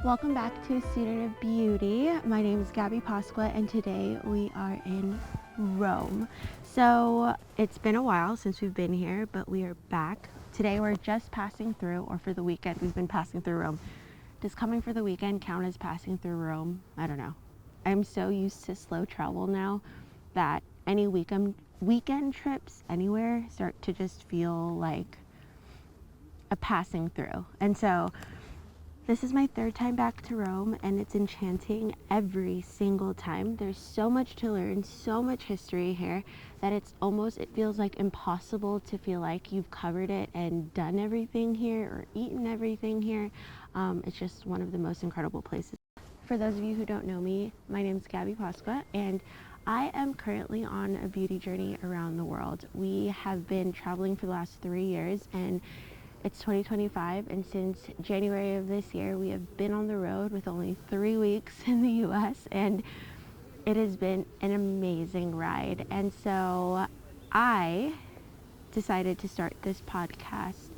Welcome back to Student of Beauty. My name is Gabby Pasqua and today we are in Rome. So it's been a while since we've been here, but we are back. Today we're just passing through, or for the weekend we've been passing through Rome. Does coming for the weekend count as passing through Rome? I don't know. I'm so used to slow travel now that any weekend trips anywhere start to just feel like a passing through. And so this is my third time back to Rome, and it's enchanting every single time. There's so much to learn, so much history here, that it feels like impossible to feel like you've covered it and done everything here or eaten everything here. It's just one of the most incredible places. For those of you who don't know me, my name is Gabby Pasqua, and I am currently on a beauty journey around the world. We have been traveling for the last 3 years, and it's 2025, and since January of this year, we have been on the road with only 3 weeks in the US, and it has been an amazing ride. And so I decided to start this podcast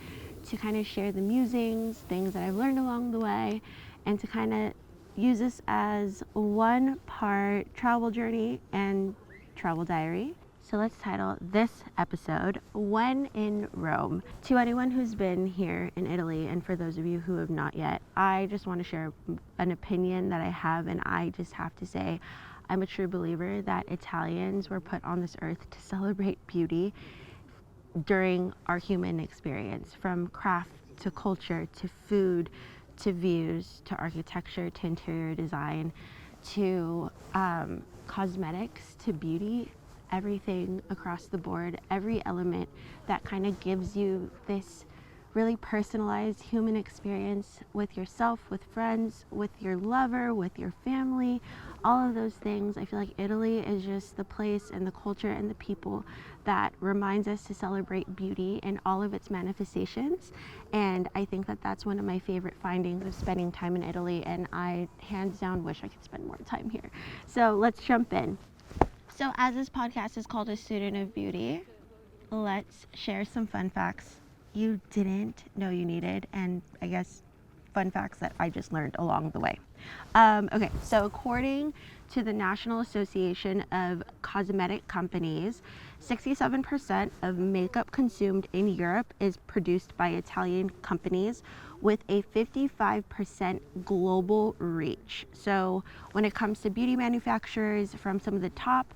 to kind of share the musings, things that I've learned along the way, and to kind of use this as one part travel journey and travel diary. So let's title this episode, When in Rome. To anyone who's been here in Italy, and for those of you who have not yet, I just want to share an opinion that I have, and I just have to say, I'm a true believer that Italians were put on this earth to celebrate beauty during our human experience, from craft to culture to food to views to architecture to interior design to cosmetics to beauty. Everything across the board, every element that kind of gives you this really personalized human experience with yourself, with friends, with your lover, with your family, all of those things. I feel like Italy is just the place and the culture and the people that reminds us to celebrate beauty in all of its manifestations. And I think that that's one of my favorite findings of spending time in Italy, and I hands down wish I could spend more time here. So let's jump in. So as this podcast is called A Student of Beauty, let's share some fun facts you didn't know you needed, and I guess fun facts that I just learned along the way. Okay, so according to the National Association of Cosmetic Companies, 67% of makeup consumed in Europe is produced by Italian companies, with a 55% global reach. So when it comes to beauty manufacturers, from some of the top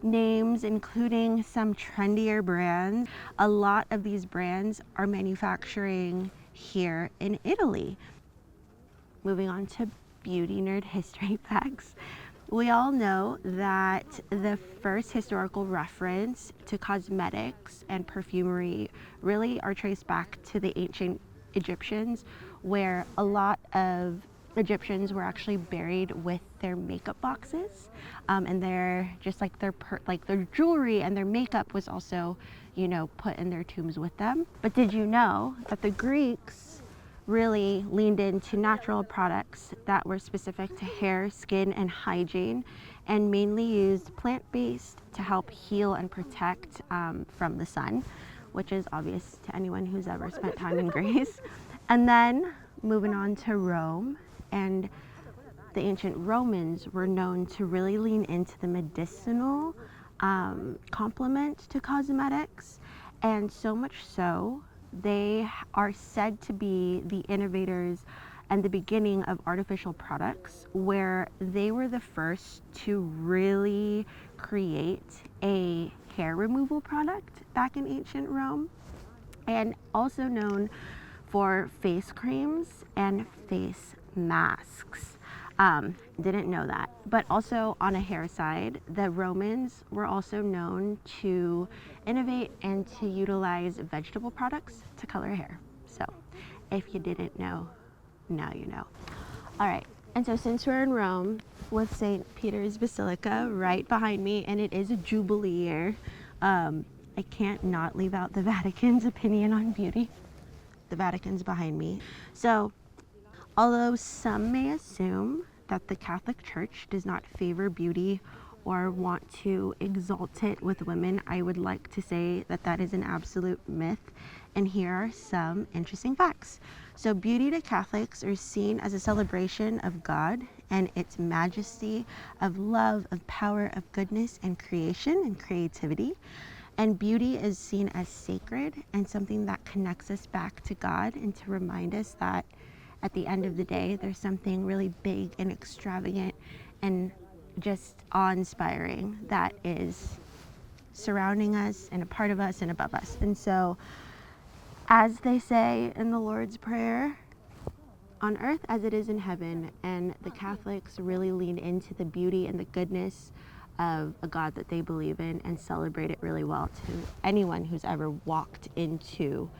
names, including some trendier brands, a lot of these brands are manufacturing here in Italy. Moving on to beauty nerd history facts. We all know that the first historical reference to cosmetics and perfumery really are traced back to the ancient Egyptians, where a lot of Egyptians were actually buried with their makeup boxes, and their jewelry and their makeup was also, put in their tombs with them. But did you know that the Greeks really leaned into natural products that were specific to hair, skin, and hygiene, and mainly used plant-based to help heal and protect from the sun, which is obvious to anyone who's ever spent time in Greece. And then moving on to Rome, and the ancient Romans were known to really lean into the medicinal complement to cosmetics, and so much so they are said to be the innovators and the beginning of artificial products, where they were the first to really create a hair removal product back in ancient Rome, and also known for face creams and face masks. Didn't know that. But also on a hair side, the Romans were also known to innovate and to utilize vegetable products to color hair. So if you didn't know, now you know. All right. And so since we're in Rome with St. Peter's Basilica right behind me, and it is a Jubilee year, I can't not leave out the Vatican's opinion on beauty. The Vatican's behind me. So although some may assume that the Catholic Church does not favor beauty or want to exalt it with women, I would like to say that that is an absolute myth. And here are some interesting facts. So beauty to Catholics are seen as a celebration of God and its majesty of love, of power, of goodness and creation and creativity. And beauty is seen as sacred and something that connects us back to God and to remind us that at the end of the day, there's something really big and extravagant and just awe-inspiring that is surrounding us and a part of us and above us. And so, as they say in the Lord's Prayer, on earth as it is in heaven, and the Catholics really lean into the beauty and the goodness of a God that they believe in and celebrate it really well. To anyone who's ever walked into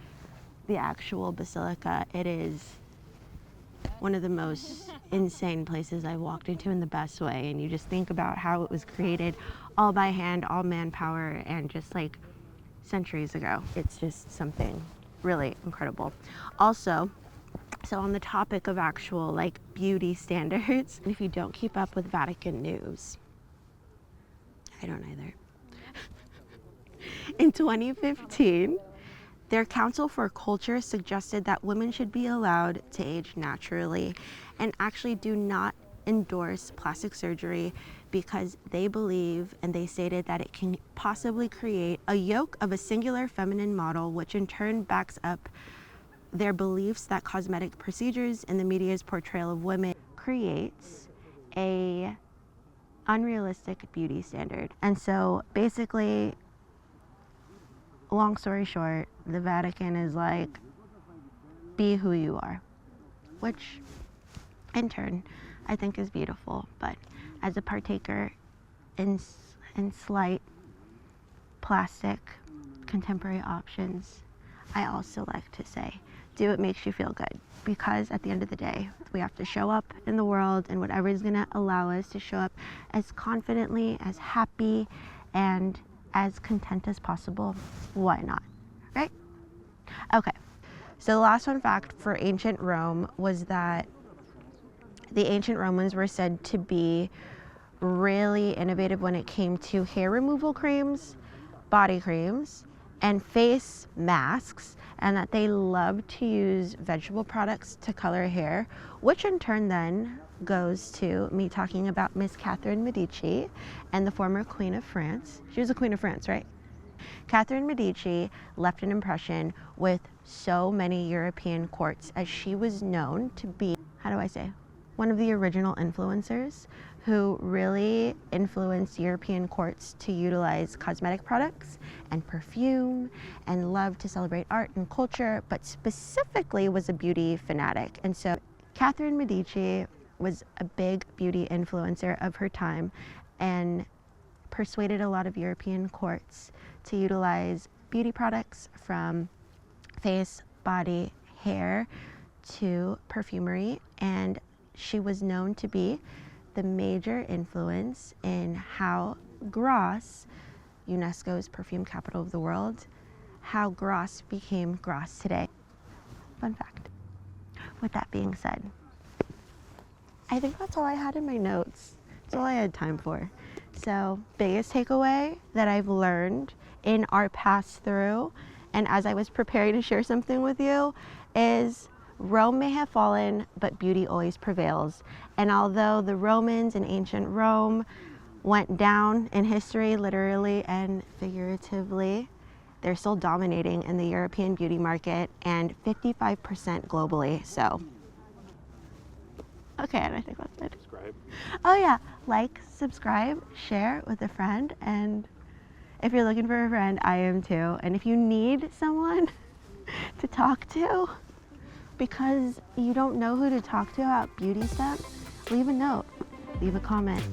the actual basilica, it is one of the most insane places I've walked into in the best way. And you just think about how it was created all by hand, all manpower, and just like centuries ago. It's just something really incredible. Also, so on the topic of actual like beauty standards, if you don't keep up with Vatican news, I don't either. In 2015, their Council for Culture suggested that women should be allowed to age naturally and actually do not endorse plastic surgery because they believe, and they stated that it can possibly create a yoke of a singular feminine model, which in turn backs up their beliefs that cosmetic procedures and the media's portrayal of women creates a unrealistic beauty standard. And so basically, long story short, the Vatican is like, be who you are, which in turn I think is beautiful. But as a partaker in slight plastic contemporary options, I also like to say, do what makes you feel good, because at the end of the day, we have to show up in the world, and whatever is going to allow us to show up as confidently, as happy, and as content as possible, why not, right? Okay, so the last fun fact for ancient Rome was that the ancient Romans were said to be really innovative when it came to hair removal creams, body creams, and face masks, and that they love to use vegetable products to color hair, which in turn then goes to me talking about Miss Catherine Medici and the former Queen of France. She was the Queen of France, right? Catherine Medici left an impression with so many European courts, as she was known to be, how do I say, one of the original influencers who really influenced European courts to utilize cosmetic products and perfume and love to celebrate art and culture, but specifically was a beauty fanatic. And so Catherine Medici was a big beauty influencer of her time and persuaded a lot of European courts to utilize beauty products from face, body, hair to perfumery. And she was known to be the major influence in how Grasse, UNESCO's perfume capital of the world, how Grasse became Grasse today. Fun fact. With that being said, I think that's all I had in my notes. That's all I had time for. So, biggest takeaway that I've learned in our pass through, and as I was preparing to share something with you, is Rome may have fallen, but beauty always prevails. And although the Romans in ancient Rome went down in history, literally and figuratively, they're still dominating in the European beauty market and 55% globally. So, okay, and I think that's it. Subscribe. Oh yeah, like, subscribe, share with a friend, and if you're looking for a friend, I am too. And if you need someone to talk to, because you don't know who to talk to about beauty stuff, leave a note, leave a comment,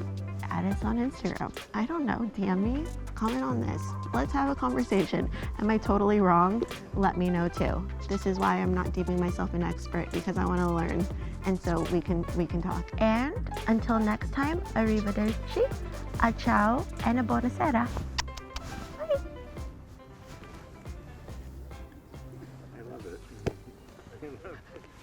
add us on Instagram. I don't know, DM me, comment on this. Let's have a conversation. Am I totally wrong? Let me know too. This is why I'm not deeming myself an expert, because I want to learn, and so we can talk. And until next time, arrivederci, a ciao, and a buonasera.